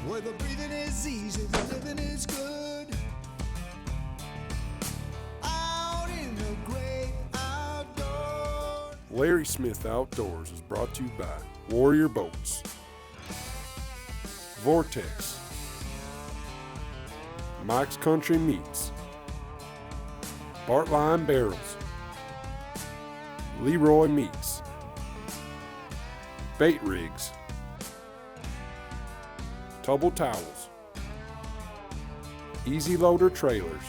where the breathing is easy, the living is good. Out in the great outdoors. Larry Smith Outdoors is brought to you by Warrior Boats, Vortex, Mike's Country Meats, Bartline Barrels, Leroy Meats, Bait Rigs, Tubble Towels, Easy Loader Trailers,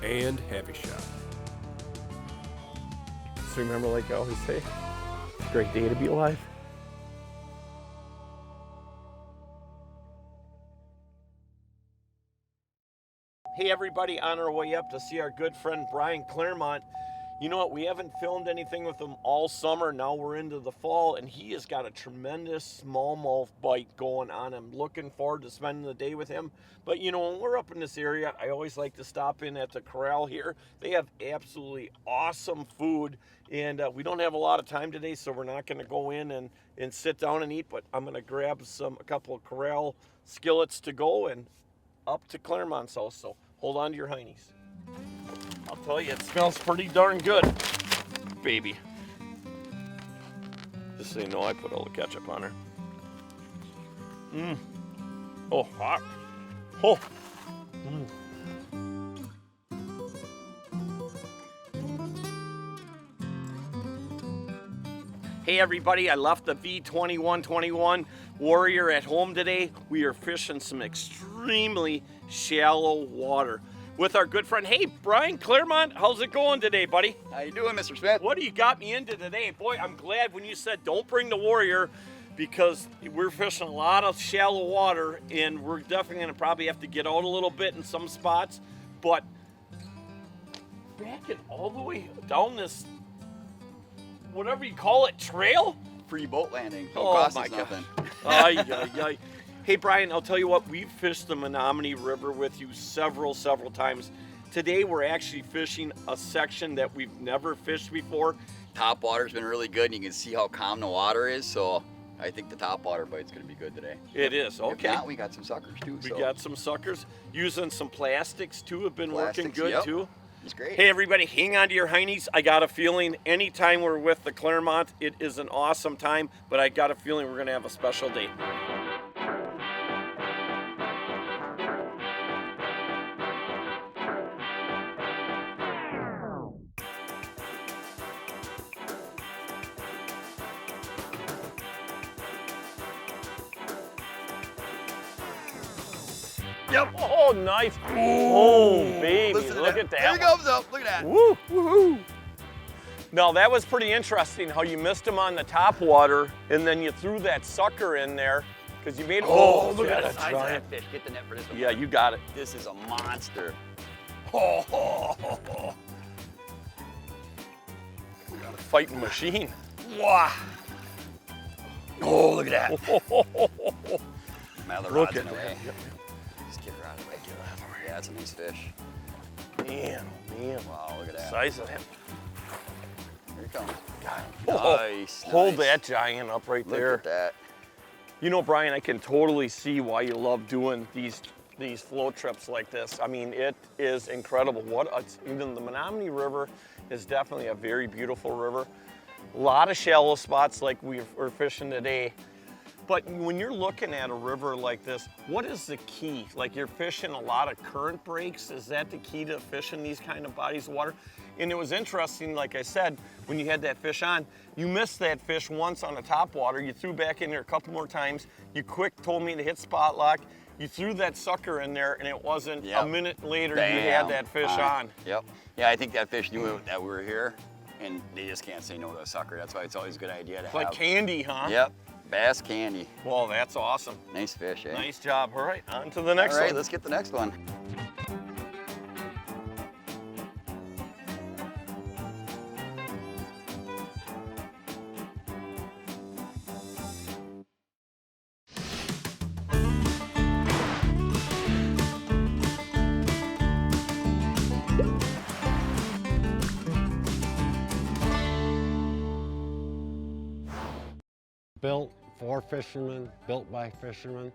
and Heavy Shot. So remember, like I always say, great day to be alive. Hey everybody, on our way up to see our good friend Brian Clairmont. You know what, we haven't filmed anything with him all summer. Now we're into the fall and he has got a tremendous smallmouth bite going on. I'm looking forward to spending the day with him. But you know, when we're up in this area, I always like to stop in at the corral here. They have absolutely awesome food, and we don't have a lot of time today, so we're not gonna go in and sit down and eat, but I'm gonna grab a couple of corral skillets to go and up to Clairmont's house, so hold on to your heinies. I'll tell you, it smells pretty darn good, baby. Just so you know, I put all the ketchup on her. Oh, hot. Oh. Hey everybody, I left the V2121 Warrior at home today. We are fishing some extremely shallow water with our good friend, hey, Brian Clairmont. How's it going today, buddy? How you doing, Mr. Smith? What do you got me into today? Boy, I'm glad when you said don't bring the Warrior, because we're fishing a lot of shallow water and we're definitely gonna probably have to get out a little bit in some spots, but backing all the way down this, whatever you call it, trail? Free boat landing. Don't Oh cost my us nothing. Ay, ay, ay. Hey Brian, I'll tell you what, we've fished the Menomonee River with you several times. Today we're actually fishing a section that we've never fished before. Top water's been really good, and you can see how calm the water is, so I think the top water bite's gonna be good today. It is, okay. If not, we got some suckers too. We got some suckers. Using some plastics too, have been working Plastics, good yep. too. It's great. Hey everybody, hang on to your heinies. I got a feeling anytime we're with the Clairmont, it is an awesome time, but I got a feeling we're gonna have a special day. Yep. Oh, nice. Oh, baby, Listen to look that. at that. There he goes up. Look at that. Woo, woohoo. Now that was pretty interesting how you missed him on the top water and then you threw that sucker in there because you made. Oh, look yeah, at the that's size of giant. that fish. Get the net for this one. Yeah, you got it. This is a monster. Oh, got a fighting machine. Wow. Oh, look at that. Mother Look rod's at in the way. that. Just get her out of the way. Yeah, that's a nice fish. Man, oh man. Wow, look at that. Size of him. Here he comes. Oh, Nice. hold nice. that giant up right Look there. at that. You know, Brian, I can totally see why you love doing these float trips like this. I mean, it is incredible. Even the Menomonee River is definitely a very beautiful river. A lot of shallow spots like we're fishing today. But when you're looking at a river like this, what is the key? Like, you're fishing a lot of current breaks. Is that the key to fishing these kind of bodies of water? And it was interesting, like I said, when you had that fish on, you missed that fish once on the top water. You threw back in there a couple more times. You quick told me to hit spot lock. You threw that sucker in there, and it wasn't a minute later Bam. you had that fish on. Yep. Yeah, I think that fish knew that we were here, and they just can't say no to a sucker. That's why it's always a good idea to have. Like candy, huh? Yep. Bass candy. Well, that's awesome. Nice fish, eh? Nice job. All right, on to the next All right, one. let's get the next one. Built for fishermen, built by fishermen.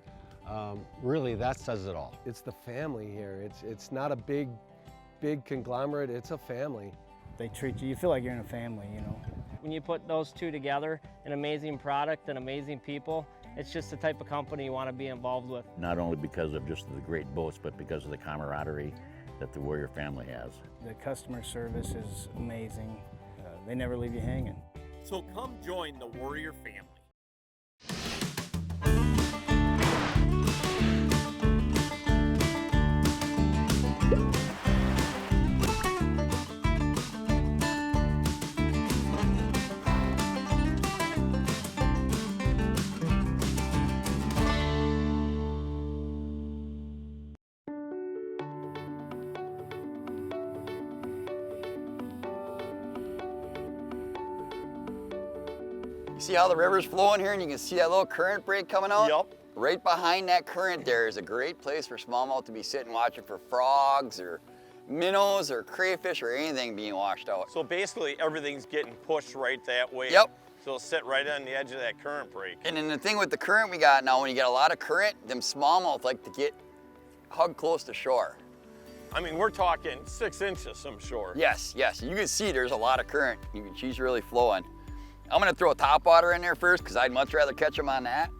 really that says it all. It's the family here. It's not a big conglomerate, it's a family. They treat you feel like you're in a family, you know. When you put those two together, an amazing product and amazing people, it's just the type of company you want to be involved with. Not only because of just the great boats, but because of the camaraderie that the Warrior family has. The customer service is amazing. They never leave you hanging. So come join the Warrior family. You see how the river's flowing here and you can see that little current break coming out? Yep. Right behind that current there is a great place for smallmouth to be sitting watching for frogs or minnows or crayfish or anything being washed out. So basically everything's getting pushed right that way. Yep. So it'll sit right on the edge of that current break. And then the thing with the current we got now, when you get a lot of current, them smallmouth like to get hugged close to shore. I mean, we're talking 6 inches, I'm sure. Yes, yes, you can see there's a lot of current. She's really flowing. I'm gonna throw a topwater in there first because I'd much rather catch them on that.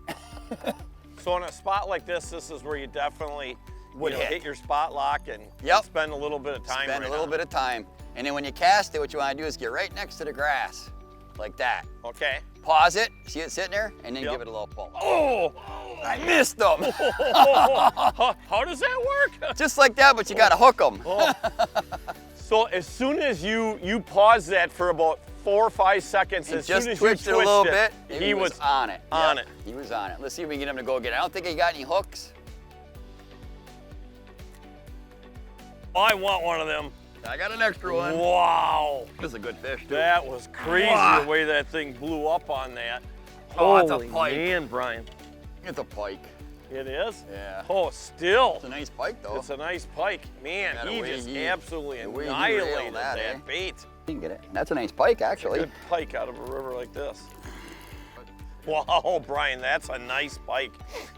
So in a spot like this is where you definitely Would hit. hit your spot lock and Yep. spend a little bit of time. Spend right a little on bit of time. And then when you cast it, what you wanna do is get right next to the grass, like that. Okay. Pause it, see it sitting there, and then Yep. give it a little pull. Oh! I missed them. How does that work? Just like that, but you gotta hook them. Oh. So as soon as you pause that for about 4 or 5 seconds, And as soon just as twitched you it a little twitched bit, he was on it. on Yep, it. He was on it. Let's see if we can get him to go get it. I don't think he got any hooks. I want one of them. I got an extra one. Wow. This is a good fish, too. That was crazy Wow. the way that thing blew up on that. Oh, it's a Holy pike. man, Brian. It's a pike. It is? Yeah. Oh, still. It's a nice pike, though. It's a nice pike. Man, Yeah, the he way just he- absolutely the way he annihilated railed that, that eh? bait. You can get it. That's a nice pike, actually. Good pike out of a river like this. Wow, Brian, that's a nice pike.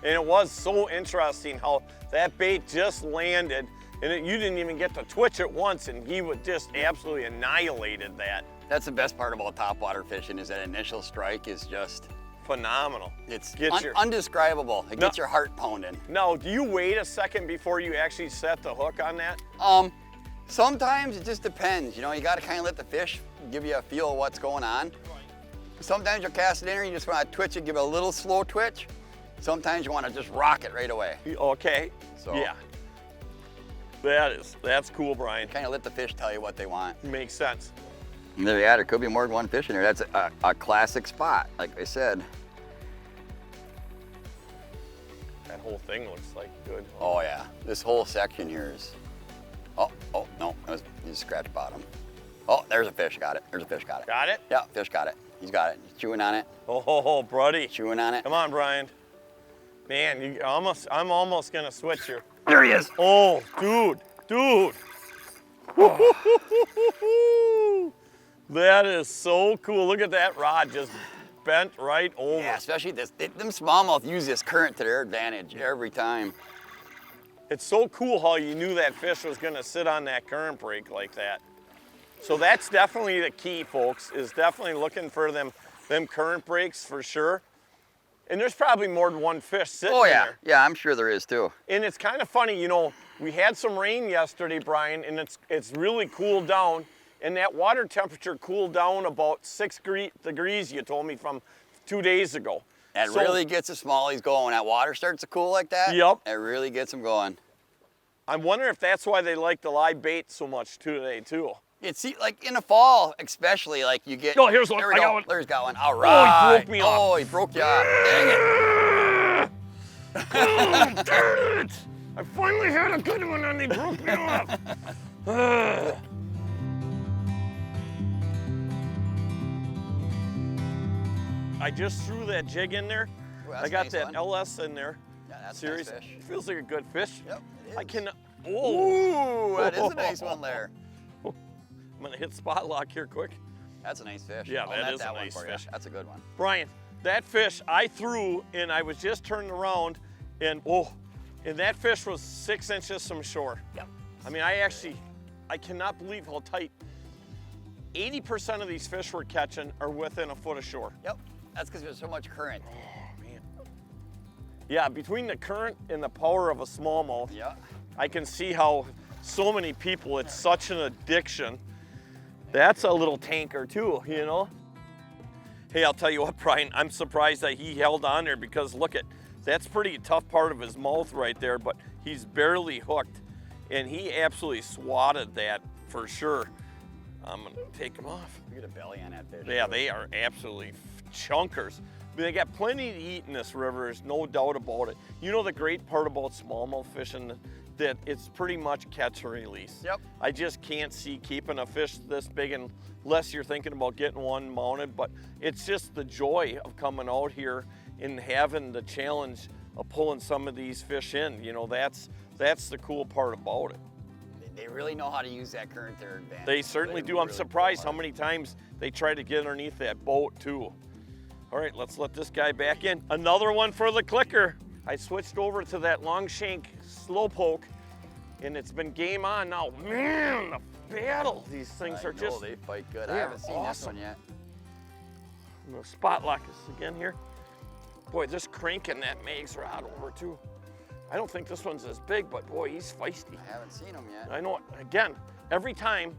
And it was so interesting how that bait just landed and you didn't even get to twitch it once and he would just absolutely annihilated that. That's the best part about topwater fishing is that initial strike is just, Phenomenal. it's Gets your- undescribable. It No. gets your heart pounding. Now, do you wait a second before you actually set the hook on that? Sometimes it just depends. You know, you gotta kind of let the fish give you a feel of what's going on. Sometimes you'll cast it in there, you just wanna twitch it, give it a little slow twitch. Sometimes you wanna just rock it right away. Okay. So- Yeah. That's cool, Brian. Kind of let the fish tell you what they want. Makes sense. And there could be more than one fish in there. That's a classic spot, like I said. That whole thing looks like good. Oh yeah, this whole section here is, oh no, you scratch bottom. Oh, there's a fish, got it. There's a fish, got it. Got it? Yeah, fish got it. He's got it. He's chewing on it, Oh, buddy. chewing on it. Come on, Brian. Man, I'm almost gonna switch here. There he is. Oh, dude. That is so cool. Look at that rod just bent right over. Yeah, especially them smallmouth use this current to their advantage every time. It's so cool how you knew that fish was gonna sit on that current break like that. So that's definitely the key, folks, is definitely looking for them current breaks for sure. And there's probably more than one fish sitting Oh yeah, there. yeah, I'm sure there is too. And it's kind of funny, you know, we had some rain yesterday, Brian, and it's really cooled down. And that water temperature cooled down about 6 degrees, you told me, from 2 days ago. That So- really gets the smallies going. When that water starts to cool like that, Yep. it really gets them going. I wonder if that's why they like the live bait so much today, too. It's like in the fall, especially, like you get. Oh, here's one. There we I go. got one. There's got one. All right. Oh, he broke me off. Oh, he broke you off. Dang it. Oh, darn it! I finally had a good one and they broke me off. I just threw that jig in there. Ooh, that's I a got nice that one. LS in there. Yeah, that's a Serious. nice fish. Feels like a good fish. Yep, it is. I can. Oh, Ooh, that is a nice one there. I'm gonna hit spot lock here quick. That's a nice fish. Yeah, I'll that net is a one nice for you. fish. That's a good one. Brian, that fish I threw and I was just turning around And and that fish was 6 inches from shore. Yep. I mean, I cannot believe how tight. 80% of these fish we're catching are within a foot of shore. Yep. That's because there's so much current. Oh, man. Yeah, between the current and the power of a smallmouth, Yeah. I can see how so many people, it's such an addiction. That's a little tanker too, you know? Hey, I'll tell you what, Brian, I'm surprised that he held on there because look at, that's pretty tough part of his mouth right there, but he's barely hooked. And he absolutely swatted that for sure. I'm gonna take him off. Look at the belly on that fish. Yeah, they are absolutely chunkers. I mean, they got plenty to eat in this river, there's no doubt about it. You know the great part about smallmouth fishing? That it's pretty much catch and release. Yep. I just can't see keeping a fish this big unless you're thinking about getting one mounted, but it's just the joy of coming out here and having the challenge of pulling some of these fish in. You know, that's the cool part about it. They really know how to use that current to their advantage. They certainly do. I'm surprised how many times they try to get underneath that boat too. All right, let's let this guy back in. Another one for the clicker. I switched over to that long shank slowpoke, and it's been game on now. Man, the battle. These things are just. They fight good. they I are haven't seen this awesome. one yet. I'm gonna spot lock this again here. Boy, just cranking that Meg's rod over too. I don't think this one's as big, but boy, he's feisty. I haven't seen him yet. I know it. Again, every time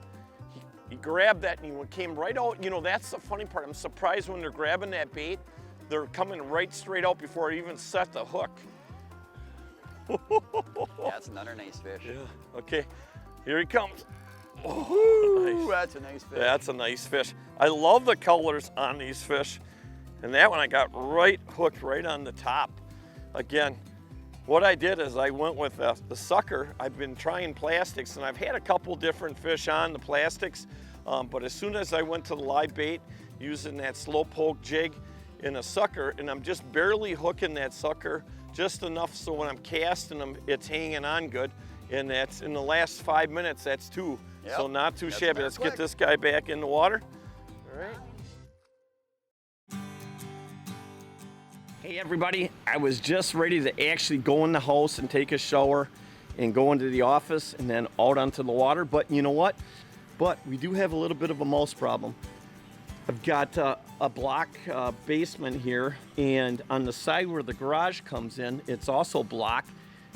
he grabbed that and he came right out. You know, that's the funny part. I'm surprised when they're grabbing that bait, they're coming right straight out before I even set the hook. That's another nice fish. Yeah. Okay, here he comes. Ooh, Nice. that's a nice fish. That's a nice fish. I love the colors on these fish. And that one I got hooked right on the top. Again, what I did is I went with the sucker. I've been trying plastics and I've had a couple different fish on the plastics, but as soon as I went to the live bait using that slow poke jig in a sucker, and I'm just barely hooking that sucker just enough so when I'm casting them, it's hanging on good. And that's in the last 5 minutes, that's 2. Yep. So not too That's shabby. very Let's quick. get this guy back in the water. All right. Hey everybody, I was just ready to actually go in the house and take a shower and go into the office and then out onto the water, but you know what? But we do have a little bit of a mouse problem. I've got a block basement here, and on the side where the garage comes in, it's also block.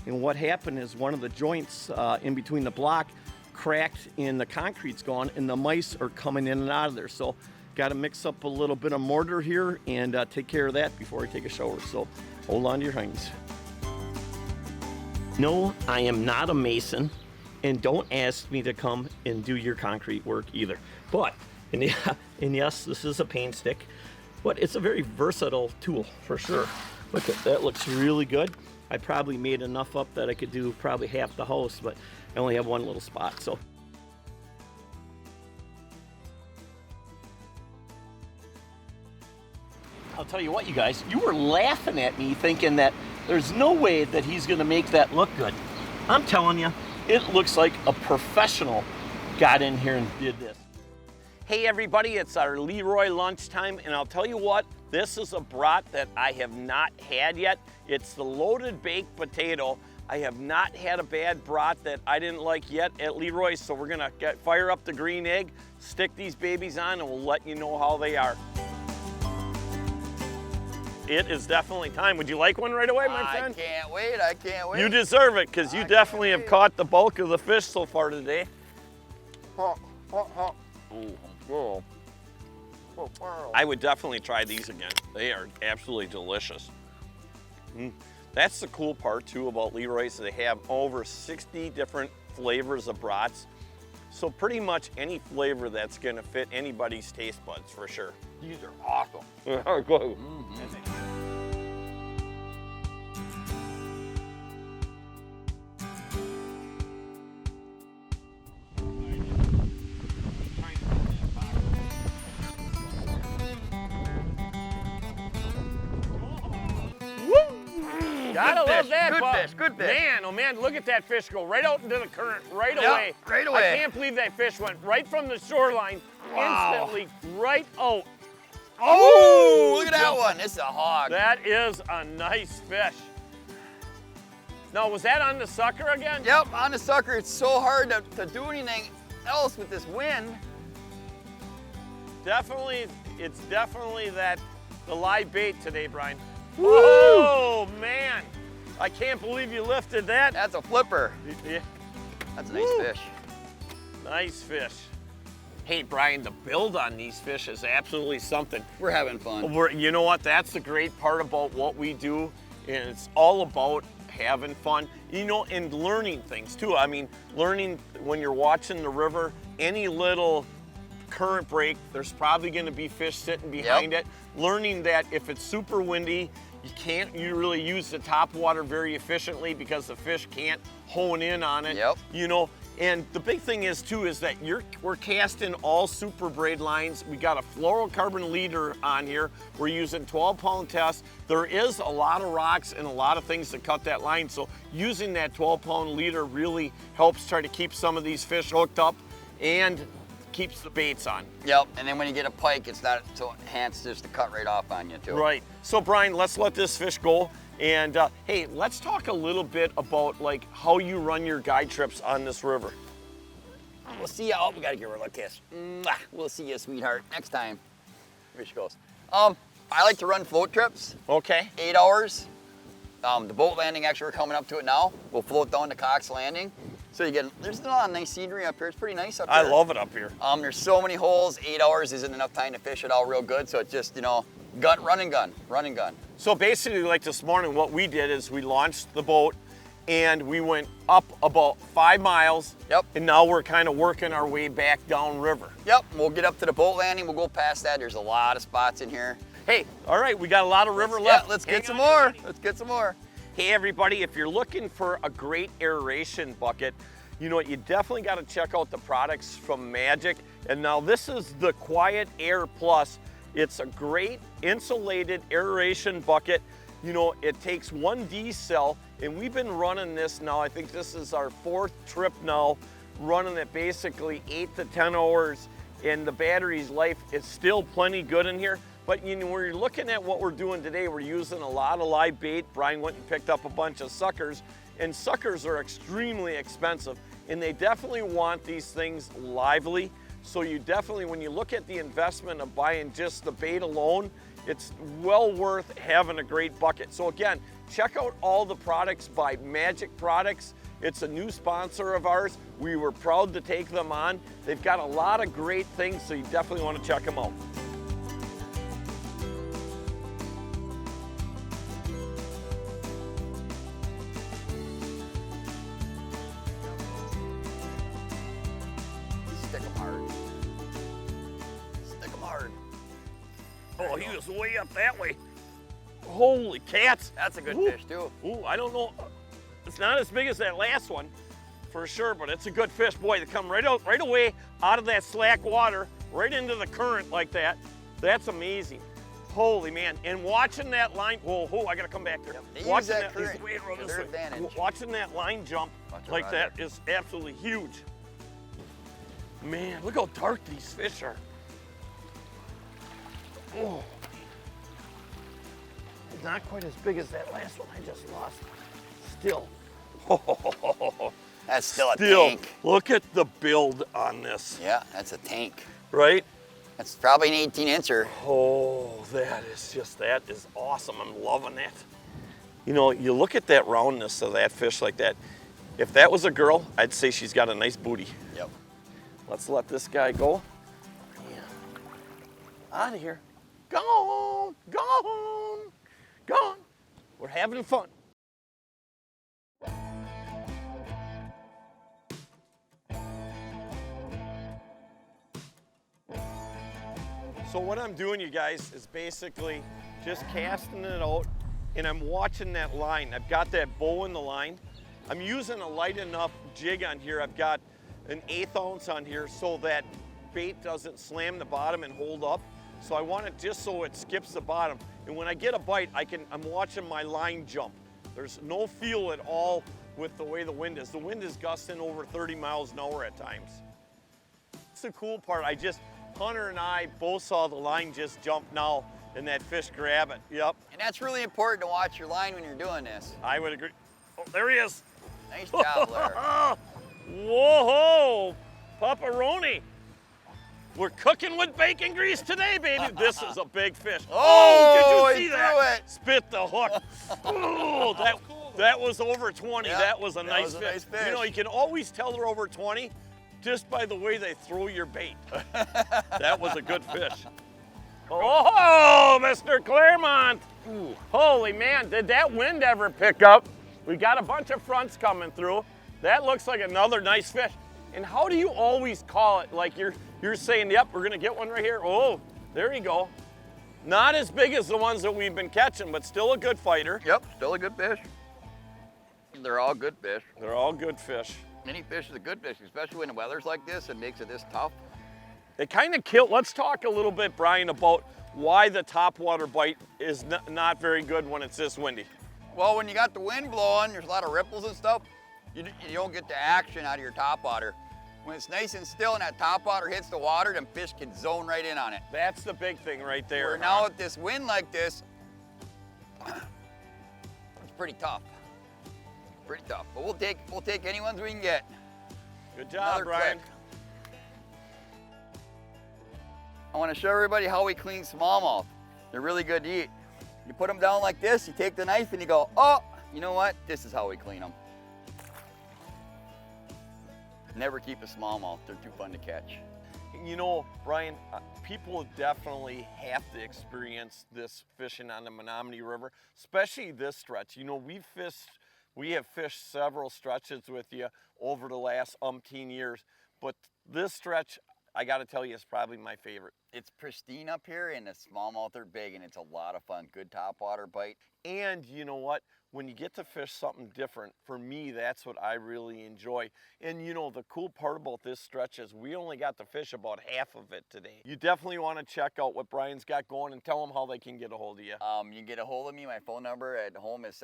And what happened is one of the joints in between the block cracked and the concrete's gone and the mice are coming in and out of there. So got to mix up a little bit of mortar here and take care of that before I take a shower. So hold on to your hinds. No, I am not a mason, and don't ask me to come and do your concrete work either. But, and yes, this is a paint stick, but it's a very versatile tool for sure. Look at that, looks really good. I probably made enough up that I could do probably half the house, but I only have one little spot, so. I'll tell you what, you guys, you were laughing at me thinking that there's no way that he's gonna make that look good. I'm telling you, it looks like a professional got in here and did this. Hey everybody, it's our Leroy lunchtime, and I'll tell you what, this is a brat that I have not had yet. It's the loaded baked potato. I have not had a bad brat that I didn't like yet at Leroy, so we're gonna fire up the green egg, stick these babies on, and we'll let you know how they are. It is definitely time. Would you like one right away, my friend? I can't wait, I can't wait. You deserve it, because you definitely have caught the bulk of the fish so far today. I would definitely try these again. They are absolutely delicious. That's the cool part too about Leroy's. They have over 60 different flavors of brats. So pretty much any flavor that's gonna fit anybody's taste buds for sure. These are awesome. Good. Gotta love that, good Bob. fish, good fish. Man, oh man, look at that fish go right out into the current right Yep, away. right away. I can't believe that fish went right from the shoreline, instantly right out. Oh, look at that one. This is a hog. That is a nice fish. Now, was that on the sucker again? Yep, on the sucker. It's so hard to do anything else with this wind. Definitely, it's definitely the live bait today, Brian. Oh, man. I can't believe you lifted that. That's a flipper. Yeah. That's a nice fish. Nice fish. Hey, Brian, the build on these fish is absolutely something. We're having fun. You know what? That's the great part about what we do, and it's all about having fun, you know, and learning things too. I mean, learning when you're watching the river, any little current break, there's probably going to be fish sitting behind it. Learning that if it's super windy, you can't really use the top water very efficiently because the fish can't hone in on it. You know, and the big thing is too is that we're casting all super braid lines. We got a fluorocarbon leader on here. We're using 12-pound tests. There is a lot of rocks and a lot of things to cut that line. So using that 12-pound leader really helps try to keep some of these fish hooked up and keeps the baits on. Yep, and then when you get a pike, it's not so enhanced just to cut right off on you too. Right. So Brian, let's let this fish go. And hey, let's talk a little bit about like how you run your guide trips on this river. We'll see you. Oh, we gotta give her a little kiss. Mwah. We'll see you, sweetheart, next time. Here she goes. I like to run float trips. Okay. 8 hours. The boat landing, actually, we're coming up to it now. We'll float down to Cox Landing. So there's a lot of nice scenery up here. It's pretty nice up here. I love it up here. There's so many holes. 8 hours isn't enough time to fish it all real good. So it's just, you know, run and gun. So basically, like this morning, what we did is we launched the boat and we went up about 5 miles. Yep. And now we're kind of working our way back down river. Yep. We'll get up to the boat landing. We'll go past that. There's a lot of spots in here. Hey, all right, we got a lot of river Yeah, left. let's get some more. Let's get some more. Hey, everybody, if you're looking for a great aeration bucket, you know what, you definitely got to check out the products from Magic. And now this is the Quiet Air Plus. It's a great insulated aeration bucket. You know, it takes 1 D cell, and we've been running this now. I think this is our 4th trip now, running it basically 8 to 10 hours, and the battery's life is still plenty good in here. But you know, when you're looking at what we're doing today, we're using a lot of live bait. Brian went and picked up a bunch of suckers, and suckers are extremely expensive, and they definitely want these things lively. So you definitely, when you look at the investment of buying just the bait alone, it's well worth having a great bucket. So again, check out all the products by Magic Products. It's a new sponsor of ours. We were proud to take them on. They've got a lot of great things, so you definitely want to check them out. Stick them hard. Stick them hard. Oh, he was way up that way. Holy cats. That's a good Ooh. fish too. Ooh, I don't know. It's not as big as that last one, for sure, but it's a good fish. Boy, they come right away out of that slack water, right into the current like that. That's amazing. Holy man. And watching that line, whoa, I gotta come back there. They use Watching that current he's way around to this their way. advantage. Watching that line jump Watch it like right that there. is absolutely huge. Man, look how dark these fish are. Oh. Not quite as big as that last one I just lost. Still. That's still a tank. Look at the build on this. Yeah, that's a tank. Right? That's probably an 18-incher. Oh, that is awesome. I'm loving that. You know, you look at that roundness of that fish like that. If that was a girl, I'd say she's got a nice booty. Yep. Let's let this guy go. Yeah. Out of here. Gone, gone, gone. We're having fun. So what I'm doing, you guys, is basically just casting it out, and I'm watching that line. I've got that bow in the line. I'm using a light enough jig on here. I've got an 1/8 ounce on here so that bait doesn't slam the bottom and hold up. So I want it just so it skips the bottom. And when I get a bite, I'm watching my line jump. There's no feel at all with the way the wind is. The wind is gusting over 30 miles an hour at times. It's the cool part. Hunter and I both saw the line just jump now and that fish grab it. Yep. And that's really important to watch your line when you're doing this. I would agree. Oh, there he is. Nice job, Blair. Whoa, Pepperoni. We're cooking with bacon grease today, baby. This is a big fish. Oh, did he you see threw that? it. Spit the hook. Oh, that was over 20. Yeah, that was a that nice was a fish. nice fish. You know, you can always tell they're over 20 just by the way they throw your bait. That was a good fish. Oh, Mr. Clairmont. Holy man, did that wind ever pick up? We got a bunch of fronts coming through. That looks like another nice fish. And how do you always call it? Like you're saying, yep, we're gonna get one right here. Oh, there you go. Not as big as the ones that we've been catching, but still a good fighter. Yep, still a good fish. They're all good fish. They're all good fish. Any fish is a good fish, especially when the weather's like this and makes it this tough. They kind of kill. Let's talk a little bit, Brian, about why the topwater bite is not very good when it's this windy. Well, when you got the wind blowing, there's a lot of ripples and stuff, you don't get the action out of your topwater. When it's nice and still and that topwater hits the water, them fish can zone right in on it. That's the big thing right there. Where now with this wind like this, it's pretty tough. Pretty tough. But we'll take any ones we can get. Good job, Another Brian. click. I want to show everybody how we clean smallmouth. They're really good to eat. You put them down like this, you take the knife and you go, oh, you know what? This is how we clean them. Never keep a smallmouth, they're too fun to catch. You know, Brian, people definitely have to experience this fishing on the Menomonee River, especially this stretch. You know, we have fished several stretches with you over the last umpteen years, but this stretch, I gotta tell you, is probably my favorite. It's pristine up here and the smallmouth are big and it's a lot of fun. Good topwater bite. And you know what? When you get to fish something different, for me, that's what I really enjoy. And you know, the cool part about this stretch is we only got to fish about half of it today. You definitely want to check out what Brian's got going and tell them how they can get a hold of you. You can get a hold of me. My phone number at home is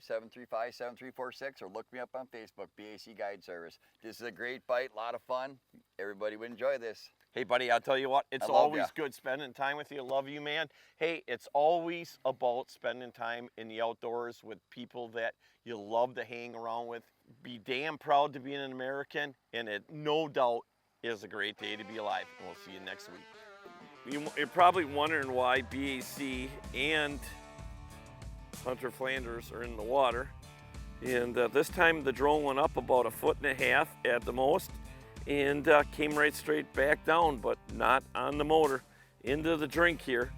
715-735-7346 or look me up on Facebook, BAC Guide Service. This is a great bite, a lot of fun. Everybody would enjoy this. Hey, buddy, I'll tell you what, it's always good spending time with you. Love you, man. Hey, it's always about spending time in the outdoors with people that you love to hang around with. Be damn proud to be an American, and it no doubt is a great day to be alive. And we'll see you next week. You're probably wondering why BAC and Hunter Flanders are in the water. And this time the drone went up about 1.5 feet at the most, and came right straight back down, but not on the motor, into the drink here.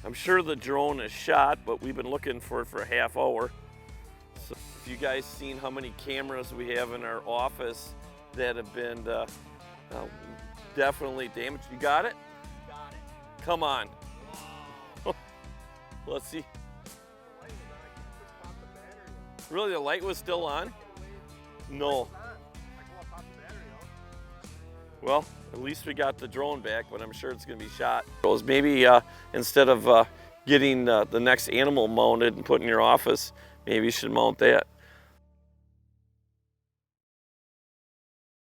I'm sure the drone is shot, but we've been looking for it for a half hour. So if you guys seen how many cameras we have in our office that have been definitely damaged. You got it? Got it. Come on. Let's see. Really, the light was still on? No. Well, at least we got the drone back, but I'm sure it's going to be shot. Maybe instead of getting the next animal mounted and put in your office, maybe you should mount that.